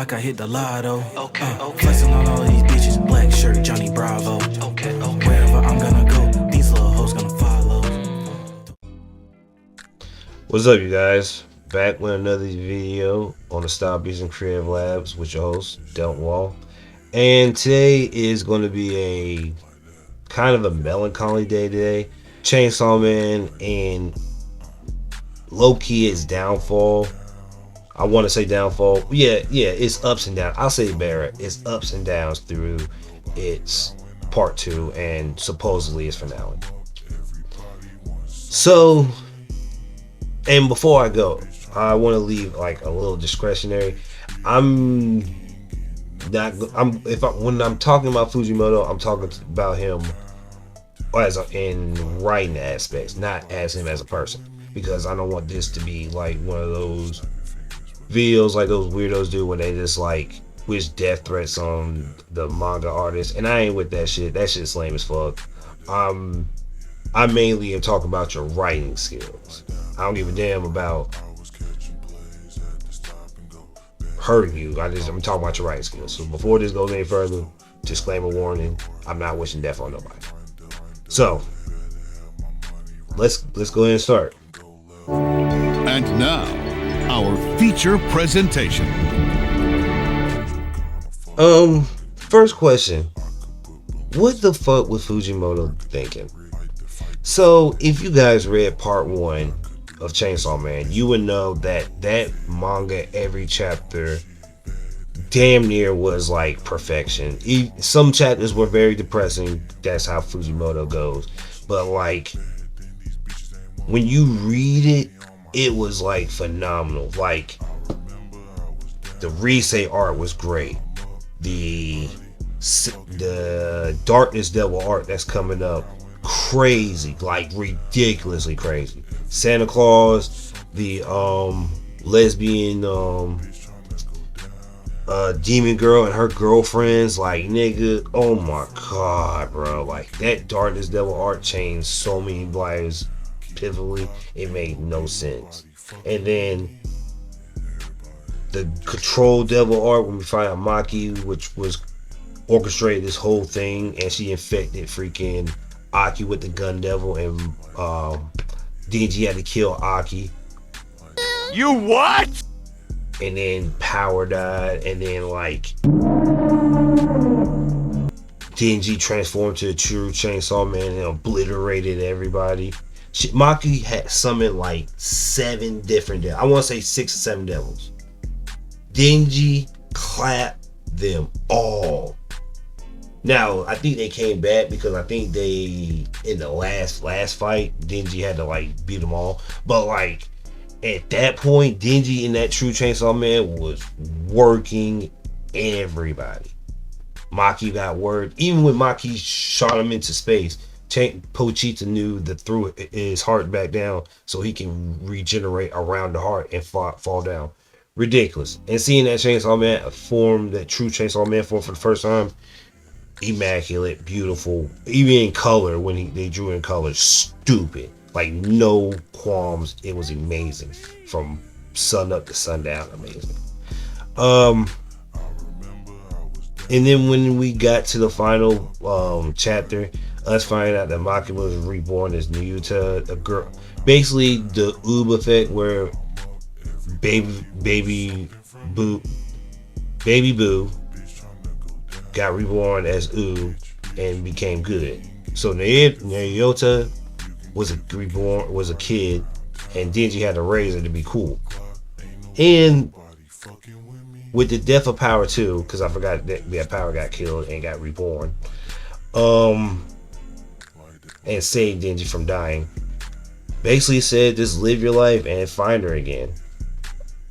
like I hit the lotto. Okay. Flexing on all these bitches, black shirt, Johnny Bravo. Okay. Wherever I'm gonna go, these little hoes gonna follow. What's up, you guys? Back with another video on the Stop Using Creative Labs with your host, Don't Wall. And today is going to be a kind of a melancholy day today. Chainsaw Man and low-key its downfall. I want to say downfall. Yeah, it's ups and downs. I'll say Barrett. It's ups and downs through its part 2 and supposedly its finale. So, and before I go, I want to leave like a little discretionary. When I'm talking about Fujimoto, I'm talking about him in writing aspects, not as him as a person, because I don't want this to be like one of those videos like those weirdos do when they just like wish death threats on the manga artist, and I ain't with that shit. That shit's lame as fuck. I mainly am talking about your writing skills. I don't give a damn about hurting you. I'm talking about your writing skills. So before this goes any further, disclaimer warning, I'm not wishing death on nobody. So let's go ahead and start. And now, our feature presentation. First question. What the fuck was Fujimoto thinking? So, if you guys read part 1 of Chainsaw Man, you would know that manga, every chapter damn near was like perfection. Some chapters were very depressing. That's how Fujimoto goes. But like, when you read it, it was like phenomenal. Like, the Risei art was great. The Darkness Devil art that's coming up, crazy, like ridiculously crazy. Santa Claus, the lesbian demon girl and her girlfriends, like, nigga, oh my god, bro, like that Darkness Devil art changed so many lives pivotally. It made no sense. And then the Control Devil art, when we find out Maki, which was orchestrated this whole thing, and she infected freaking Aki with the Gun Devil, and Denji had to kill Aki. You what? And then Power died, and then like Denji transformed to a true Chainsaw Man and obliterated everybody. Maki had summoned like 7 different devils. I want to say 6 or 7 devils. Denji clapped them all. Now, I think they came back because I think they, in the last fight, Denji had to like beat them all. But like, at that point, Denji in that true Chainsaw Man was working everybody. Maki got word. Even when Maki shot him into space, Pochita knew that threw his heart back down so he can regenerate around the heart and fall down. Ridiculous. And seeing that Chainsaw Man form, that true Chainsaw Man form for the first time, immaculate, beautiful, even in color, when they drew in color, stupid, like no qualms. It was amazing from sun up to sundown. Amazing. And then when we got to the final chapter, us finding out that Maki was reborn as Nyuta, a girl, basically the Oob effect, where baby Boo got reborn as Oob and became good. So Nyota was a kid, and Denji had to raise her to be cool. And with the death of Power 2, because I forgot that Power got killed and got reborn, and saved Denji from dying, basically said just live your life and find her again.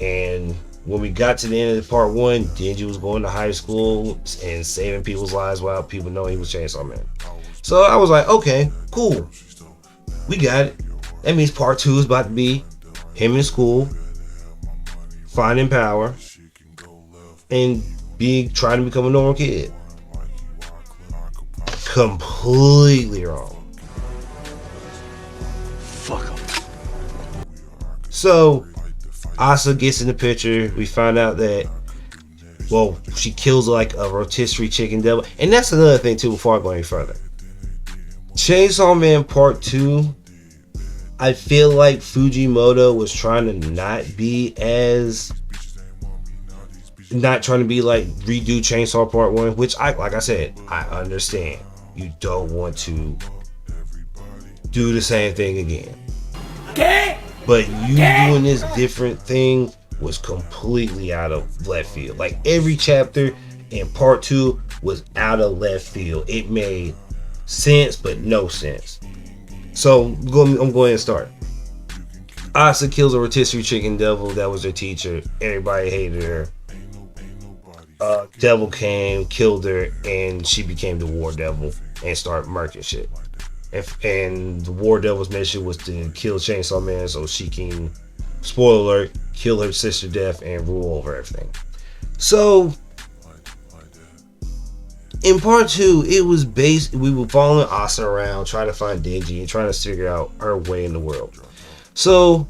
And when we got to the end of part 1, Denji was going to high school and saving people's lives while people know he was Chainsaw Man. So I was like, okay, cool, we got it. That means part 2 is about to be him in school, finding Power, and trying to become a normal kid. Completely wrong. Fuck him. So Asa gets in the picture. We find out that Well, she kills like a rotisserie chicken devil. And that's another thing too before I go any further. Chainsaw Man Part 2, I feel like Fujimoto was trying to not trying to be like redo Chainsaw Part 1, which like I said, I understand. You don't want to do the same thing again. But you doing this different thing was completely out of left field. Like every chapter in Part 2 was out of left field. It made sense, but no sense. So I'm going to start. Asa kills a rotisserie chicken devil that was her teacher. Everybody hated her. Devil came, killed her, and she became the War Devil and started murking shit. And the War Devil's mission was to kill Chainsaw Man so she can, spoiler alert, kill her sister Death and rule over everything. So in Part 2, it was we were following Asa around trying to find Denji and trying to figure out her way in the world. So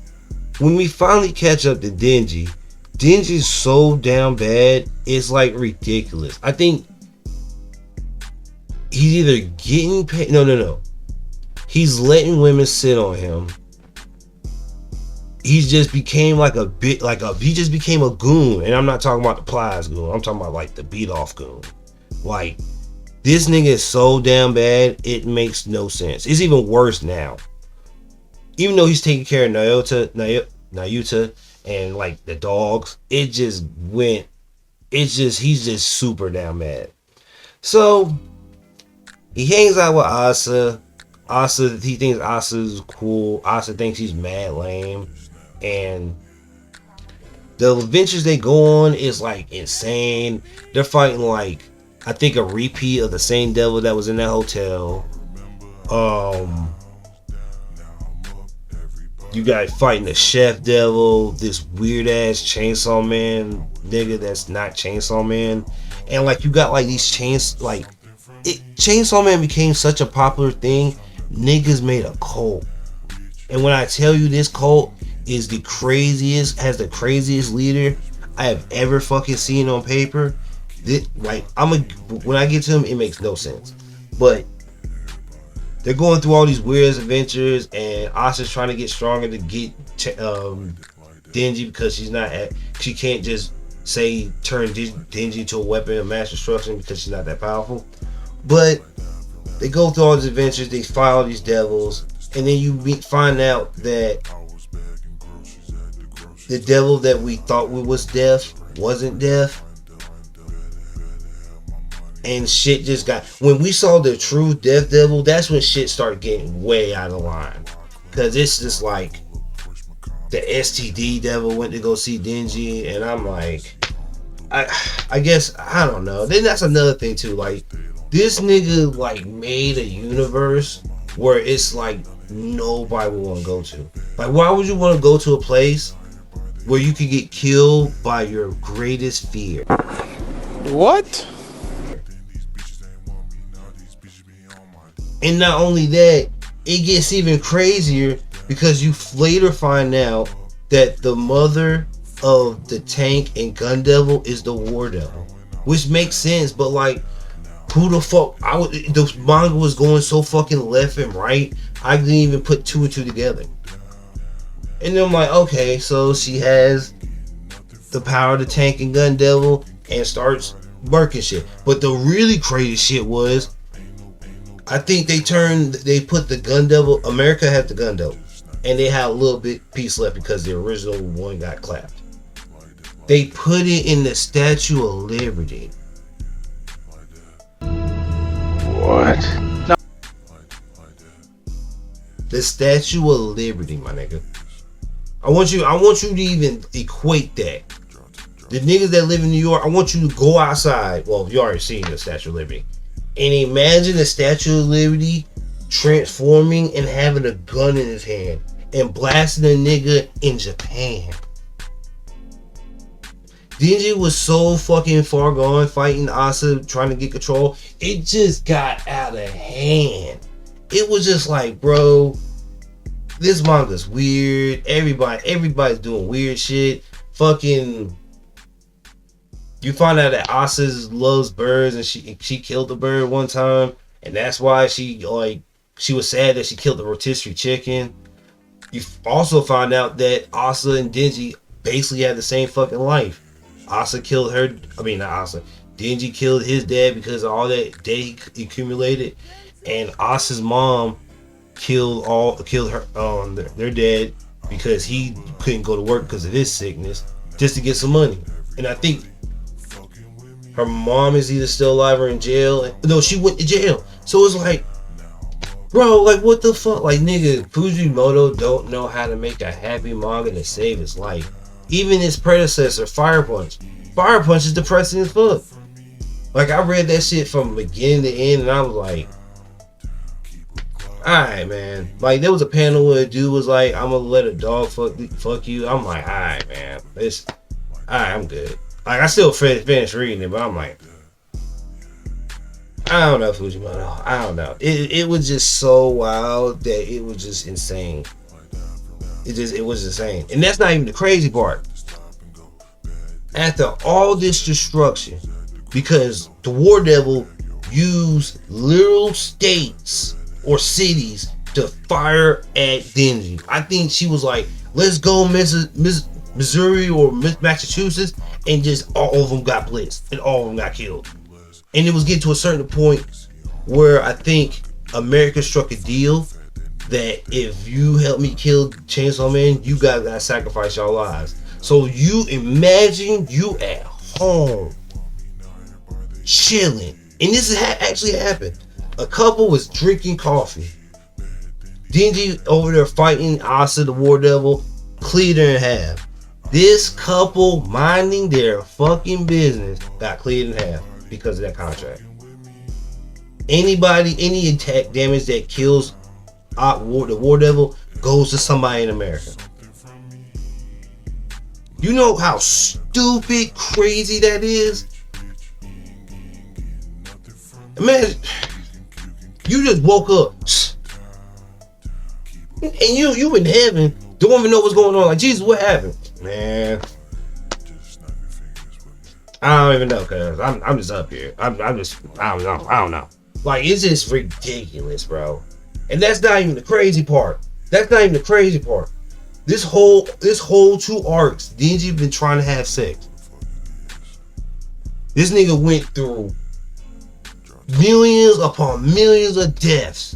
when we finally catch up to Denji's so damn bad, it's like ridiculous. I think he's either getting paid. No. He's letting women sit on him. He just became he just became a goon. And I'm not talking about the plies goon. I'm talking about like the beat off goon. Like, this nigga is so damn bad, it makes no sense. It's even worse now. Even though he's taking care of Nayuta and like the dogs, he's just super damn mad. So he hangs out with Asa. He thinks Asa's cool. Asa thinks he's mad lame. And the adventures they go on is like insane. They're fighting like, I think, a repeat of the same devil that was in that hotel. You got fighting the chef devil, this weird ass Chainsaw Man nigga that's not Chainsaw Man, and like you got like these Chainsaw Man became such a popular thing. Niggas made a cult, and when I tell you this cult is has the craziest leader I have ever fucking seen on paper. When I get to him, it makes no sense, but they're going through all these weird adventures, and Asa's trying to get stronger to get Denji because she can't just turn Denji into a weapon of mass destruction because she's not that powerful. But they go through all these adventures, they fight all these devils, and then you find out that the devil that we thought was deaf wasn't deaf. And shit just when we saw the true Death Devil, that's when shit started getting way out of line. Cause it's just like the STD devil went to go see Denji, and I'm like, I guess, I don't know. Then that's another thing too. Like, this nigga like made a universe where it's like nobody would want to go to. Like, why would you want to go to a place where you could get killed by your greatest fear? What? And not only that, it gets even crazier because you later find out that the mother of the tank and gun devil is the War Devil, which makes sense. But like, who the fuck? The manga was going so fucking left and right, I didn't even put two and two together. And then I'm like, okay, so she has the power of the tank and gun devil and starts murking shit. But the really crazy shit was, I think they put the gun devil, America had the gun devil, and they had a little bit piece left because the original one got clapped. They put it in the Statue of Liberty. What? No. The Statue of Liberty, my nigga. I want you to even equate that. The niggas that live in New York, I want you to go outside. Well, you already seen the Statue of Liberty. And imagine the Statue of Liberty transforming and having a gun in his hand and blasting a nigga in Japan. Denji was so fucking far gone fighting Asa, trying to get control. It just got out of hand. It was just like, bro, this manga's weird. Everybody's doing weird shit. Fucking You find out that Asa loves birds, and she killed the bird one time, and that's why she was sad that she killed the rotisserie chicken. You also find out that Asa and Denji basically had the same fucking life. Asa killed her. I mean, not Asa. Denji killed his dad because of all that debt he accumulated, and Asa's mom killed her their dad because he couldn't go to work because of his sickness just to get some money. And I think her mom is either still alive or in jail. No, she went to jail. So it's like, bro, like what the fuck? Like nigga, Fujimoto don't know how to make a happy manga to save his life. Even his predecessor, Fire Punch. Fire Punch is depressing as fuck. Like I read that shit from beginning to end and I was like, alright man. Like there was a panel where a dude was like, I'm gonna let a dog fuck you. I'm like, alright man. Alright, I'm good. Like I still finished reading it, but I'm like, I don't know, Fujimoto. I don't know. It was just so wild that it was just insane. It was insane. And that's not even the crazy part. After all this destruction, because the War Devil used literal states or cities to fire at Denji. I think she was like, let's go Missouri or Massachusetts, and just all of them got blitzed and all of them got killed. And it was getting to a certain point where I think America struck a deal that if you help me kill Chainsaw Man, you guys gotta sacrifice your lives. So you imagine you at home chilling, and this actually happened. A couple was drinking coffee. Denji over there fighting Asa the War Devil, cleared her in half. This couple minding their fucking business got cleared in half because of that contract. Any attack damage that kills the War Devil goes to somebody in America. You know how stupid, crazy that is? Imagine you just woke up and you in heaven, don't even know what's going on. Like, Jesus, what happened? Man, I don't even know, cause I'm just up here. I don't know. Like, it's just ridiculous, bro. And that's not even the crazy part. This whole 2 arcs, Denji been trying to have sex. This nigga went through millions upon millions of deaths.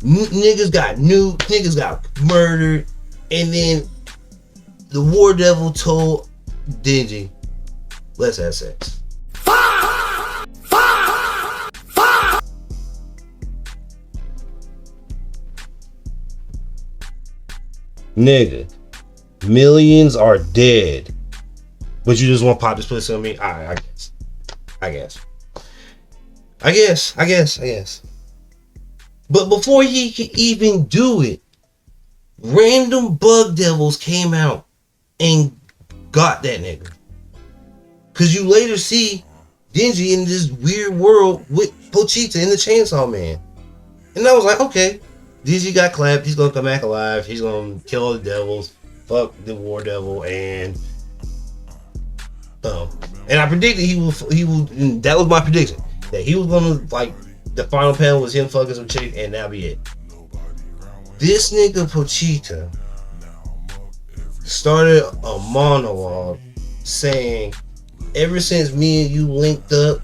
Niggas got nuked, niggas got murdered, and then the War Devil told Denji, let's have sex. Nigga, millions are dead, but you just want to pop this pussy on me? I guess. But before he could even do it, random bug devils came out and got that nigga. Cause you later see Denji in this weird world with Pochita in the Chainsaw Man. And I was like, okay, Denji got clapped, he's gonna come back alive, he's gonna kill all the devils, fuck the War Devil, and I predicted he will, that was my prediction, that he was gonna, like, the final panel was him fucking some chick, and that'll be it. This nigga Pochita started a monologue saying, ever since me and you linked up,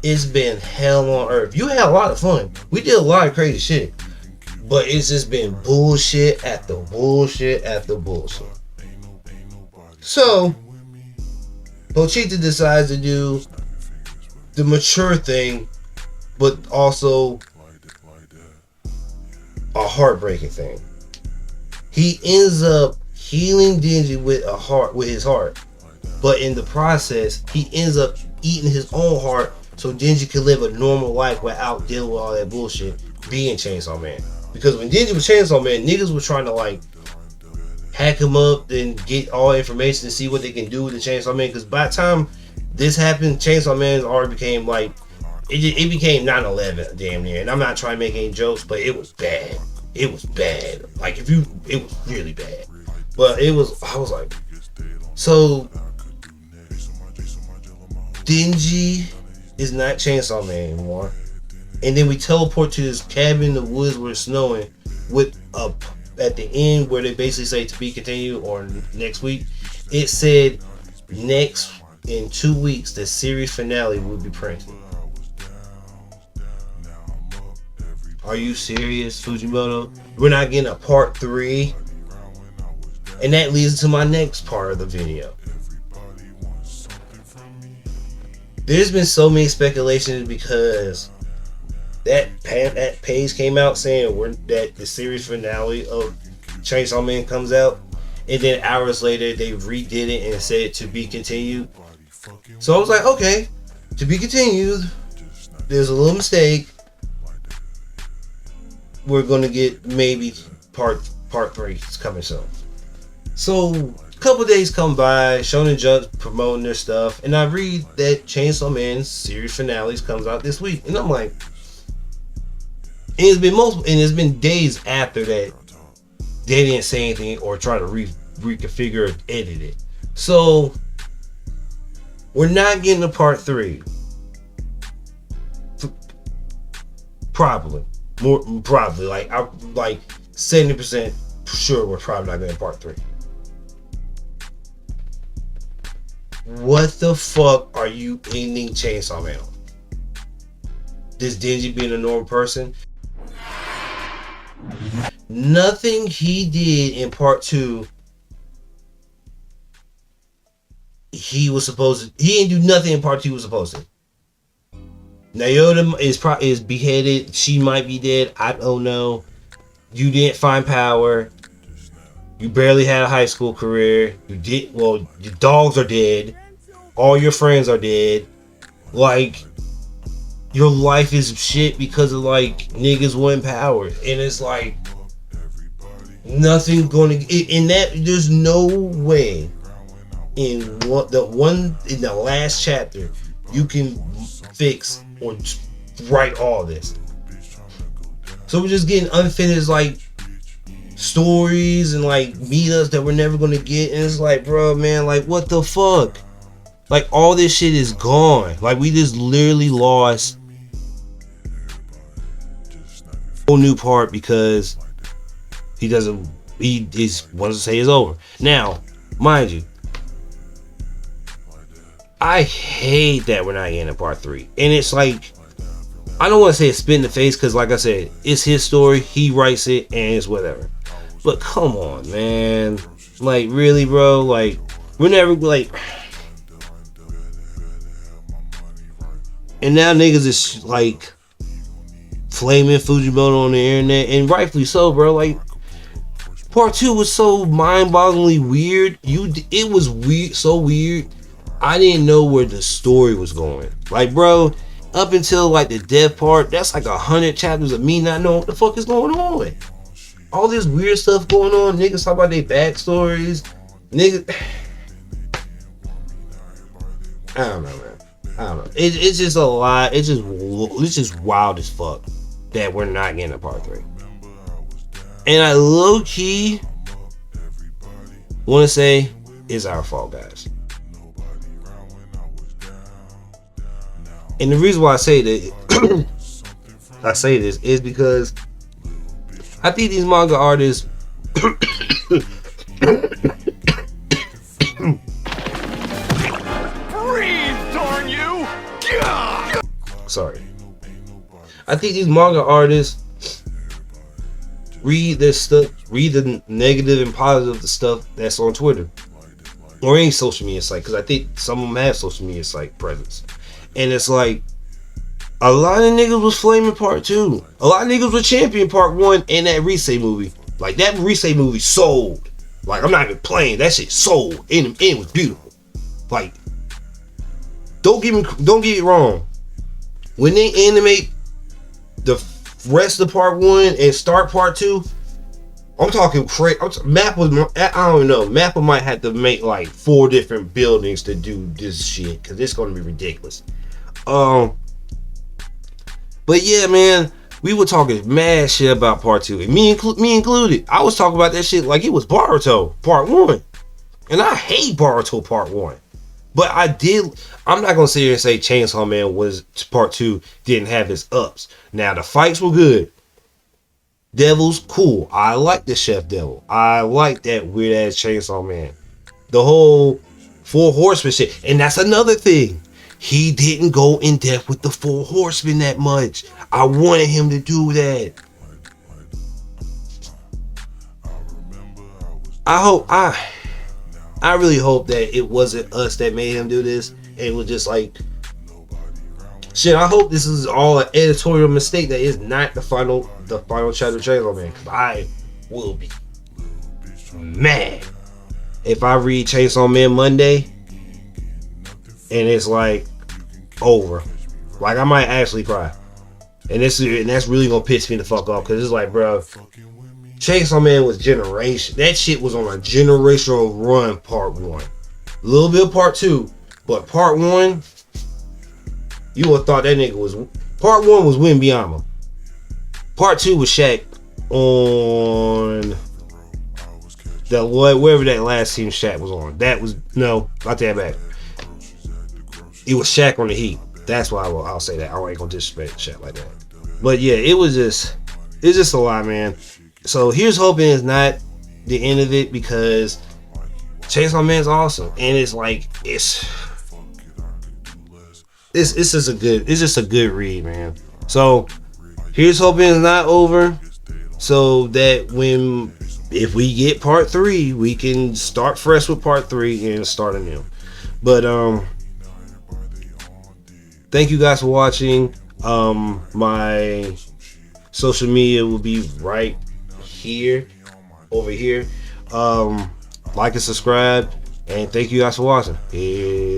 it's been hell on earth. You had a lot of fun. We did a lot of crazy shit. But it's just been bullshit after bullshit after bullshit. So, Pochita decides to do the mature thing, but also a heartbreaking thing. He ends up healing Denji with his heart, but in the process, he ends up eating his own heart so Denji can live a normal life without dealing with all that bullshit being Chainsaw Man. Because when Denji was Chainsaw Man, niggas was trying to, like, hack him up and get all information and see what they can do with the Chainsaw Man. Because by the time this happened, Chainsaw Man already became, like, it became 9/11 damn near. And I'm not trying to make any jokes, but it was bad. It was bad. Like, it was really bad. But I was like, so Denji is not Chainsaw Man anymore. And then we teleport to this cabin in the woods where it's snowing with at the end where they basically say to be continued or next week. It said in 2 weeks the series finale will be printed. Are you serious, Fujimoto? We're not getting a part 3? And that leads to my next part of the video. There's been so many speculations because that page came out saying that the series finale of Chainsaw Man comes out, and then hours later they redid it and said to be continued. So I was like, okay, to be continued. There's a little mistake. We're gonna get maybe part 3 is coming soon. So a couple days come by, Shonen Jump's promoting their stuff, and I read that Chainsaw Man's series finales comes out this week, and I'm like, and it's been days after that they didn't say anything or try to reconfigure or edit it. So we're not getting a part 3. Probably. Like I'm like 70% sure we're probably not getting part 3. What the fuck are you ending Chainsaw Man on? This Denji being a normal person? Nothing he did in part 2. He didn't do nothing in part 2 he was supposed to. Naoto is beheaded. She might be dead. I don't know. You didn't find power. You barely had a high school career. Your dogs are dead. All your friends are dead. Like, your life is shit because of like niggas wanting power. And it's like nothing going to in that. There's no way in the last chapter you can fix or write all this. So we're just getting unfinished like stories and like meetups that we're never gonna get, and it's like, bro, man, like what the fuck? Like all this shit is gone. Like we just literally lost a whole new part because he just wants to say it's over. Now, mind you, I hate that we're not getting a part 3. And it's like, I don't want to say it's spit in the face because like I said, it's his story, he writes it, and it's whatever. But come on, man. Like, really, bro? Like, we're never, like... And now niggas is, like, flaming Fujimoto on the internet, and rightfully so, bro. Like, part 2 was so mind-bogglingly weird. It was weird, so weird. I didn't know where the story was going. Like, bro, up until like the death part, that's like 100 chapters of me not knowing what the fuck is going on. All this weird stuff going on. Niggas talk about their backstories. Niggas, I don't know, man. I don't know. It's just a lot. It's just wild as fuck that we're not getting a part 3. And I low key want to say it's our fault, guys. And the reason why I say that, is because I think these manga artists sorry. I think these manga artists read this stuff, read the negative and positive stuff that's on Twitter or any social media site, because I think some of them have social media site presence. And it's like, a lot of niggas was flaming part 2. A lot of niggas were champion part 1 and that Rise movie. Like, that Rise movie sold. Like, I'm not even playing. That shit sold. And it was beautiful. Like, don't get it wrong. When they animate the rest of part 1 and start part 2, I'm talking crazy. Mappa, I don't know. Mappa might have to make like 4 different buildings to do this shit, because it's going to be ridiculous. But yeah, man, we were talking mad shit about part 2, and me included. I was talking about that shit like it was Boruto part 1, and I hate Boruto part 1. But I'm not gonna sit here and say Chainsaw Man was part 2 didn't have its ups. Now the fights were good. Devil's cool. I like the Chef Devil. I like that weird ass Chainsaw Man. The whole 4 Horsemen shit. And that's another thing. He didn't go in depth with the 4 Horsemen that much. I wanted him to do that. I really hope that it wasn't us that made him do this. It was just like, shit, I hope this is all an editorial mistake that is not the final chapter of Chainsaw Man. Cause I will be mad if I read Chainsaw Man Monday and it's like over. Like I might actually cry. And that's really gonna piss me the fuck off. Cause it's like, bro, Chainsaw Man was generation. That shit was on a generational run. Part 1, a little bit of part 2, but part 1, you would have thought that nigga was. Part 1 was Wimbyama. Part 2 was Shaq on the wherever that last team Shaq was on. That was no, I take that back. It was Shaq on the Heat. That's why I'll say that. I ain't gonna disrespect Shaq like that. But yeah, it's just a lot, man. So here's hoping it's not the end of it, because Chainsaw Man's awesome, and it's like it's just a good read, man. So here's hoping it's not over, so that if we get part 3, we can start fresh with part 3 and start anew. But thank you guys for watching. My social media will be right over here. Like and subscribe, and thank you guys for watching. Peace.